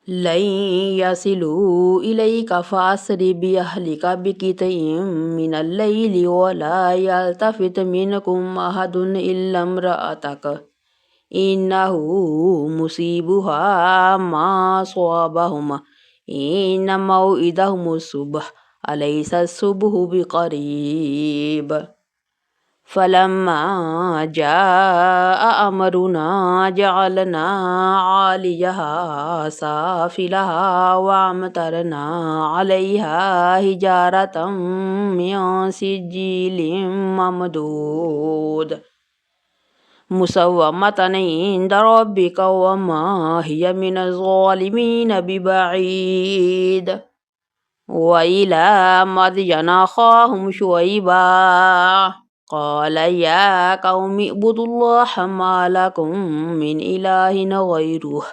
لن يصلوا إليك فأسر بأهلك بقطع من الليل ولا يلتفت منكم أحد إلا امرأتك إنه مصيبها ما أصابهم إن موعدهم الصبح أليس الصبح بقريب فلما جاء أمرنا جعلنا عاليها سافلها وأمطرنا عليها حجارة من سجيل ممدود مسومة عند ربك وما هي من الظالمين ببعيد وإلى مدين أخاهم شعيبا قال يا قوم اعبدوا الله ما لكم من إله غيره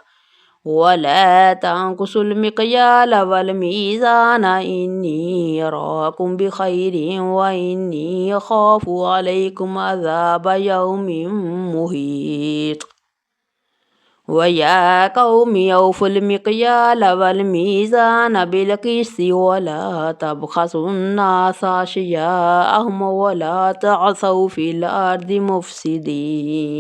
ولا تنقصوا المكيال والميزان إني أراكم بخير وإني أخاف عليكم عذاب يوم محيط ويا قوم أوفوا المكيال والميزان بالقسط ولا تبخسوا الناس أشياءهم ولا تعثوا في الأرض مفسدين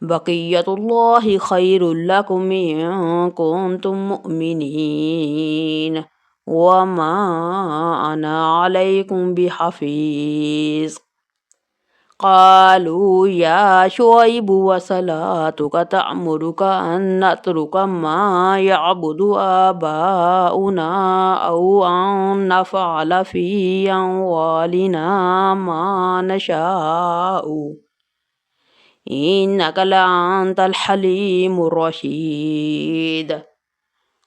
بقية الله خير لكم إن كنتم مؤمنين وما أنا عليكم بحفيظ قالوا يا شعيب وصلاتك تأمرك أن نترك ما يعبد آباؤنا أو أن نفعل في أموالنا ما نشاء إنك لأنت الحليم الرشيد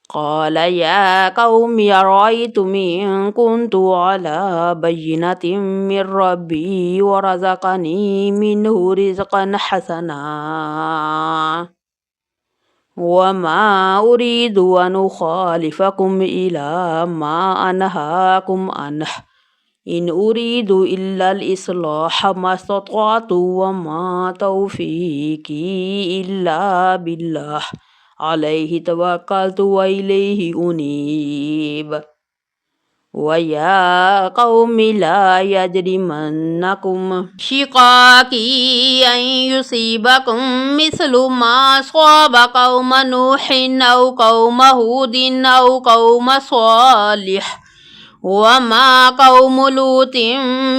قال يا قوم أرأيتم إن كنت على بينة من ربي ورزقني منه رزقا حسنا وما أريد أن أخالفكم إلى ما أنهاكم عنه إن أريد إلا الإصلاح ما استطعت وما توفيقي إلا بالله عليه توكلت وإليه أنيب ويا قوم لا يجرمنكم شقاقي أن يصيبكم مثل ما أصاب قوم نوح أو قوم هود أو قوم صالح وما قوم لوط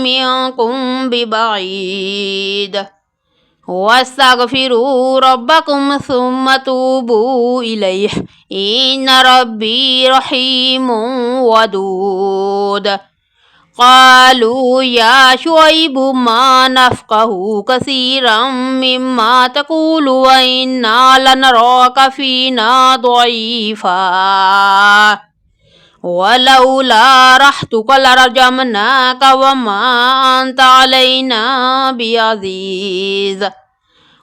منكم ببعيد واستغفروا ربكم ثم توبوا إليه إن ربي رحيم ودود قالوا يا شعيب ما نفقه كثيرا مما تقول وإنا لنراك فينا ضعيفا ولولا رحتك لرجمناك وما أنت علينا بعزيز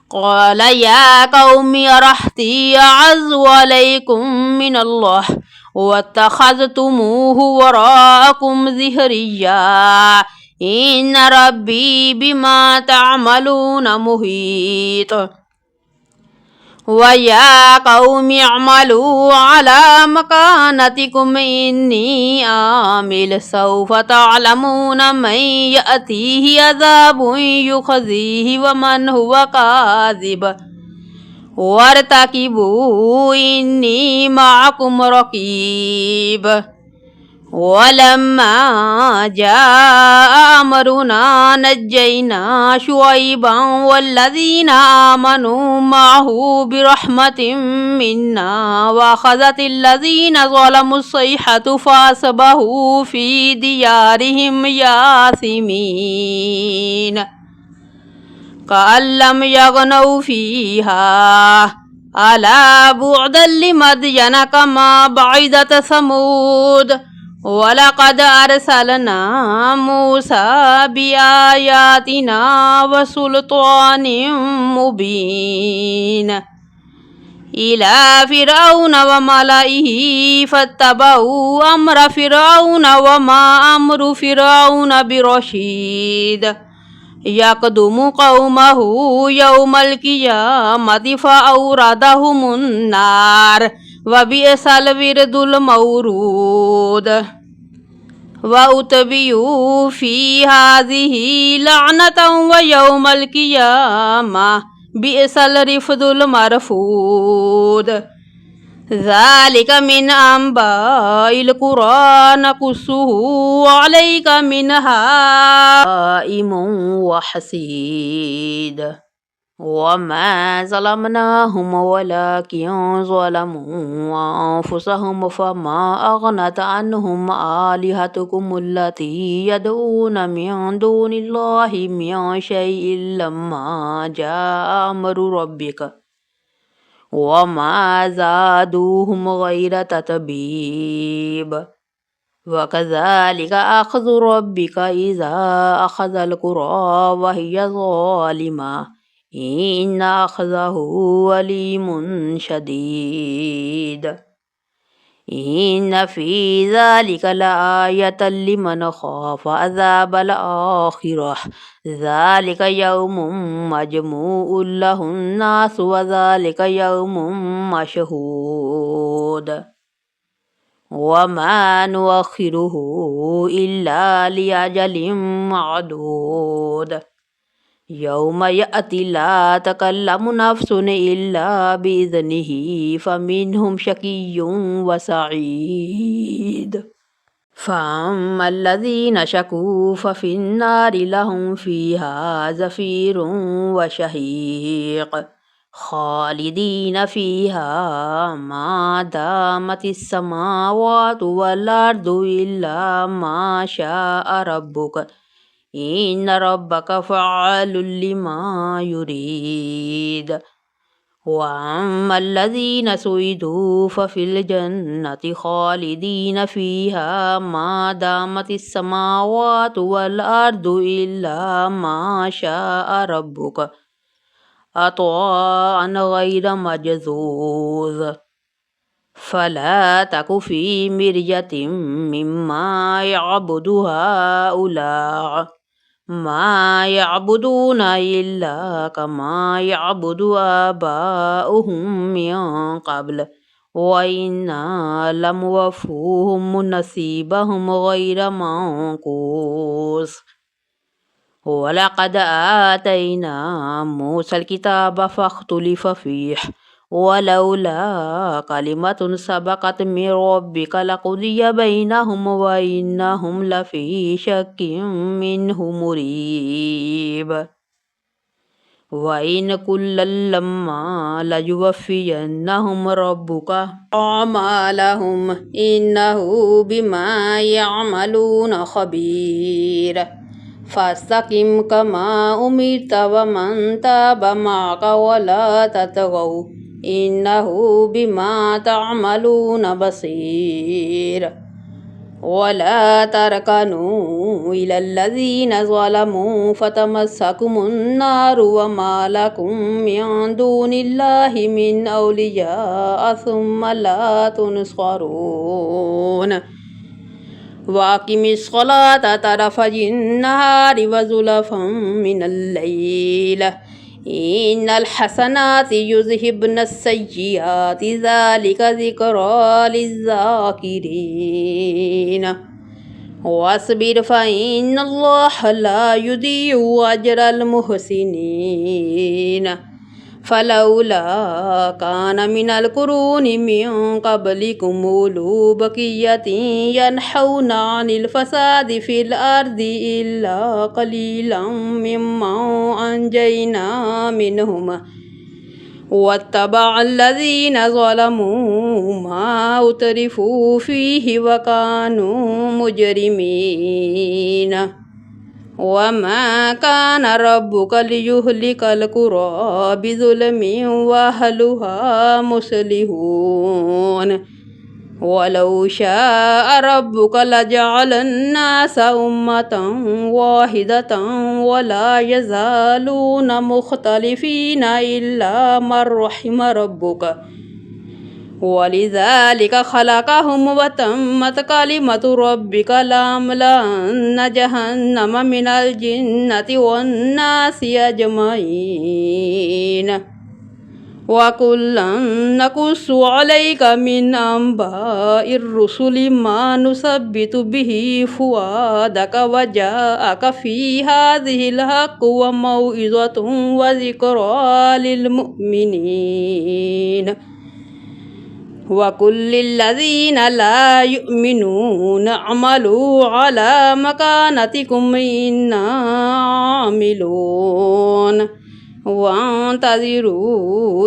قال يا قوم رحتي أعز عليكم من الله واتخذتموه وراءكم ظهريا إن ربي بما تعملون محيط ويا قوم اعملوا على مكانتكم إني عامل سوف تعلمون من يأتيه عذاب يخزيه ومن هو كاذب وارتقبوا إني معكم رقيب ولما جاء أمرنا نجينا شعيبا والذين آمنوا معه برحمة منا وأخذت الذين ظلموا الصيحة فأصبحوا في ديارهم جاثمين كأن لم يغنوا فيها ألا بعدا لمدين كما بعدت ثمود ولقد أرسلنا موسى بآياتنا وسلطان مبين إلى فرعون وملئه فاتبعوا أمر فرعون وما أمر فرعون برشيد يقدم قومه يوم القيامة فأوردهم النار وبئس الورد المورود وأتبعوا في هذه لعنة ويوم القيامة بئس الرفد المرفود ذلك من أنباء القرى نقصه عليك منها قائم وحسيد وما ظلمناهم ولكن ظلموا أنفسهم فما أغنت عنهم آلهتكم التي يدعون من دون الله من شيء لما جاء أمر ربك وما زادوهم غير تتبيب وكذلك أخذ ربك إذا أخذ القرى وهي ظالمة إن أخذه أليم شديد إن في ذلك لآية لمن خاف عذاب الآخرة ذلك يوم مجموع له الناس وذلك يوم مشهود وما نؤخره إلا لأجل معدود يوم يأتي لا تكلم نفس إلا بإذنه فمنهم شقي وسعيد فأما الذين شكوا ففي النار لهم فيها زفير وشهيق خالدين فيها ما دامت السماوات والأرض إلا ما شاء ربك إن ربك فعال لما يريد وأما الذين سعدوا ففي الجنة خالدين فيها ما دامت السماوات والأرض إلا ما شاء ربك عطاء غير مجذوذ فلا تك في مرية مما يعبد هؤلاء ما يعبدون إلا كما يعبد آباؤهم من قبل وإنا لموفوهم نصيبهم غير منقوص ولقد آتينا موسى الكتاب فاختلف فيه ولولا كلمة سبقت من ربك لقضي بينهم وإنهم لفي شك منه مريب وإن كلا لما ليوفينهم ربك أعمالهم إنه بما يعملون خبير فاستقم كما أمرت ومن تاب معك ولا تطغوا إنه بما تعملون بصير ولا تركنوا إلى الذين ظلموا فتمسكم النار وما لكم من دون الله من أولياء ثم لا تنصرون وأقم الصلاة طرفي النهار وزلفا من الليل إن الحسنات يذهبن السيئات ذلك ذكرى للذاكرين واصبر فإن الله لا يضيع أجر المحسنين فلولا كان من القرون من قبلكم أولو بقية ينحون عن الفساد في الأرض إلا قليلا ممن أنجينا منهم واتبع الذين ظلموا ما أترفوا فيه وكانوا مجرمين وما كان ربك ليهلك القرى بظلم وأهلها مصلحون ولو شاء ربك لجعل الناس أمة واحدة ولا يزالون مختلفين إلا من رحم ربك ولذلك خلقهم وتمت كلمة ربك لأملأن جهنم من الجنة والناس أجمعين وكلا نقص عليك من أنباء الرسل ما نثبت به فؤادك وجاءك في هذه الحق وموعظة وذكرى للمؤمنين وقل للذين لا يؤمنون اعملوا على مكانتكم إنا عاملون وانتظروا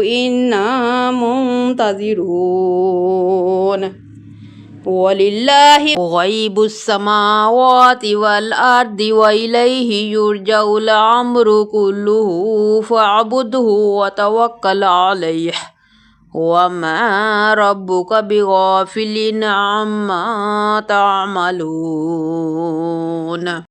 إنا منتظرون ولله غيب السماوات والأرض وإليه يرجع الأمر كله فاعبده وتوكل عليه وما ربك بغافل عما تعملون